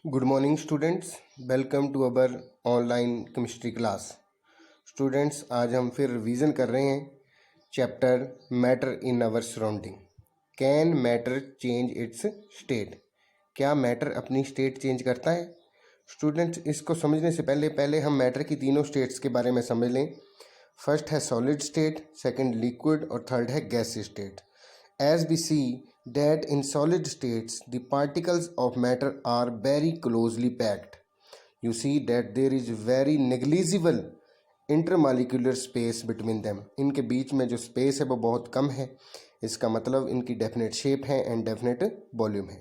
Good morning students, welcome to our online chemistry class. Students, आज हम फिर revision कर रहे हैं chapter matter in our surrounding. Can matter change its state? क्या मैटर अपनी स्टेट चेंज करता है? स्टूडेंट्स, इसको समझने से पहले हम मैटर की तीनों स्टेट्स के बारे में समझ लें। फर्स्ट है सॉलिड स्टेट, सेकंड लिक्विड और थर्ड है gas state. As we see that in solid states the particles of matter are very closely packed. You see that there is very negligible intermolecular space between them. इनके बीच में जो space है वो बहुत कम है। इसका मतलब इनकी डेफिनेट शेप है एंड डेफिनेट वॉल्यूम है।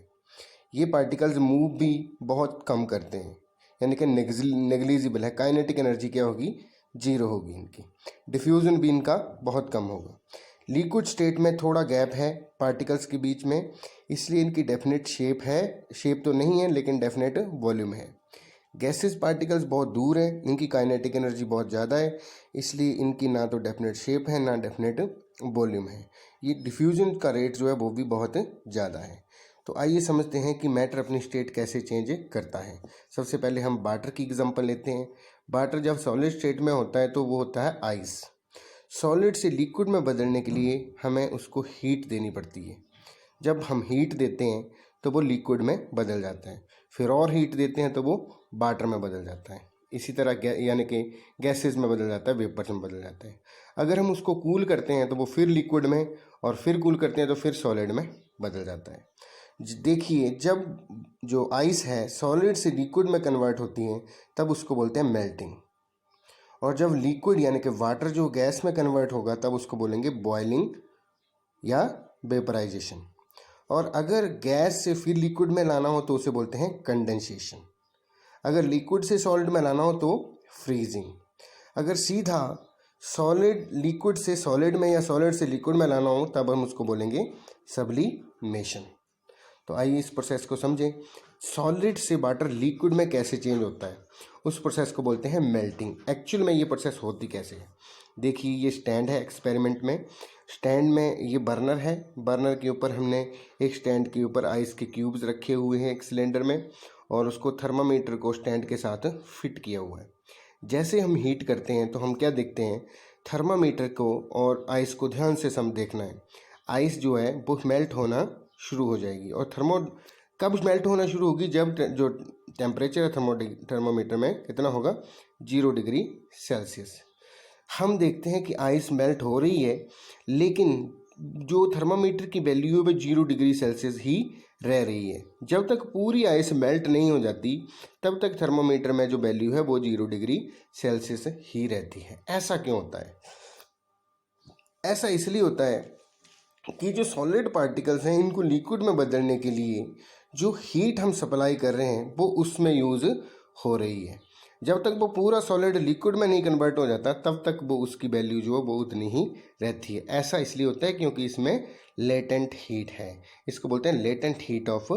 ये पार्टिकल्स मूव भी बहुत कम करते हैं, यानी कि नेग्लिजिबल है। काइनेटिक एनर्जी क्या होगी? जीरो होगी इनकी। डिफ्यूजन भी इनका बहुत कम होगा। लिक्विड स्टेट में थोड़ा गैप है पार्टिकल्स के बीच में, इसलिए इनकी डेफिनेट शेप तो नहीं है लेकिन डेफिनेट वॉल्यूम है। गैसेस पार्टिकल्स बहुत दूर है, इनकी काइनेटिक एनर्जी बहुत ज़्यादा है, इसलिए इनकी ना तो डेफिनेट शेप है ना डेफिनेट वॉल्यूम है। ये डिफ्यूजन का रेट जो है वो भी बहुत ज़्यादा है। तो आइए समझते हैं कि मैटर अपनी स्टेट कैसे चेंज करता है। सबसे पहले हम वाटर की एग्जांपल लेते हैं। वाटर जब सॉलिड स्टेट में होता है तो वो होता है आइस। सॉलिड से लिक्विड में बदलने के लिए हमें उसको हीट देनी पड़ती है। जब हम हीट देते हैं तो वो लिक्विड में बदल जाता है, फिर और हीट देते हैं तो वो वाटर में बदल जाता है। इसी तरह यानी कि गैसेस में बदल जाता है, वेपर्स में बदल जाता है। अगर हम उसको कूल करते हैं तो वो फिर लिक्विड में, और फिर कूल करते हैं तो फिर सॉलिड में बदल जाता है। देखिए, जब जो आइस है सॉलिड से लिक्विड में कन्वर्ट होती है तब उसको बोलते हैं मेल्टिंग, और जब लिक्विड यानी कि वाटर जो गैस में कन्वर्ट होगा तब उसको बोलेंगे बॉइलिंग या वेपराइजेशन। और अगर गैस से फिर लिक्विड में लाना हो तो उसे बोलते हैं कंडेंसेशन। अगर लिक्विड से सॉलिड में लाना हो तो फ्रीजिंग। अगर सीधा सॉलिड लिक्विड से सॉलिड में या सॉलिड से लिक्विड में लाना हो तब हम उसको बोलेंगे सब्लिमेशन। तो आइए इस प्रोसेस को समझें। सॉलिड से वाटर लिक्विड में कैसे चेंज होता है, उस प्रोसेस को बोलते हैं मेल्टिंग। एक्चुअल में ये प्रोसेस होती कैसे है? देखिए, ये स्टैंड है एक्सपेरिमेंट में। स्टैंड में ये बर्नर है। बर्नर के ऊपर हमने एक स्टैंड के ऊपर आइस के क्यूब्स रखे हुए हैं एक सिलेंडर में, और उसको थर्मामीटर को स्टैंड के साथ फिट किया हुआ है। जैसे हम हीट करते हैं तो हम क्या देखते हैं? थर्मामीटर को और आइस को ध्यान से देखना है। आइस जो है वो मेल्ट होना शुरू हो जाएगी। और कब मेल्ट होना शुरू होगी? जब जो टेम्परेचर है थर्मोमीटर में कितना होगा? 0 डिग्री सेल्सियस। हम देखते हैं कि आइस मेल्ट हो रही है, लेकिन जो थर्मामीटर की वैल्यू है वो 0 डिग्री सेल्सियस ही रह रही है। जब तक पूरी आइस मेल्ट नहीं हो जाती तब तक थर्मोमीटर में जो वैल्यू है वो 0 डिग्री सेल्सियस ही रहती है। ऐसा क्यों होता है? ऐसा इसलिए होता है कि जो सॉलिड पार्टिकल्स हैं इनको लिक्विड में बदलने के लिए जो हीट हम सप्लाई कर रहे हैं वो उसमें यूज़ हो रही है। जब तक वो पूरा सॉलिड लिक्विड में नहीं कन्वर्ट हो जाता तब तक वो उसकी वैल्यू जो है वो उतनी ही रहती है। ऐसा इसलिए होता है क्योंकि इसमें लेटेंट हीट है। इसको बोलते हैं लेटेंट हीट ऑफ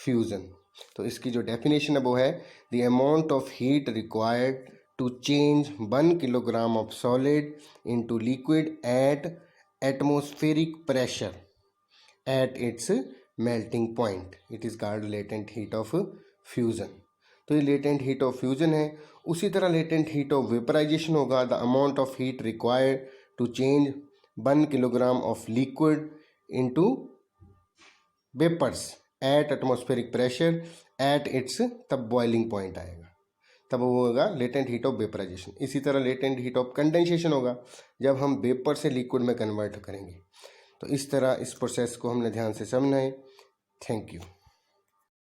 फ्यूज़न। तो इसकी जो डेफिनेशन है वो है the amount of heat required to change 1 kilogram of solid into liquid at atmospheric pressure at its melting point. It is called latent heat of fusion. तो ये latent heat of fusion है। उसी तरह latent heat of vaporization होगा the amount of heat required to change 1 kilogram of liquid into vapors at atmospheric pressure at its तब boiling point आएगा, तब वो होगा लेटेंट हीट ऑफ वेपराइजेशन। इसी तरह लेटेंट हीट ऑफ कंडेंसेशन होगा जब हम वेपर से लिक्विड में कन्वर्ट करेंगे। तो इस तरह इस प्रोसेस को हमने ध्यान से समझना है। Thank you.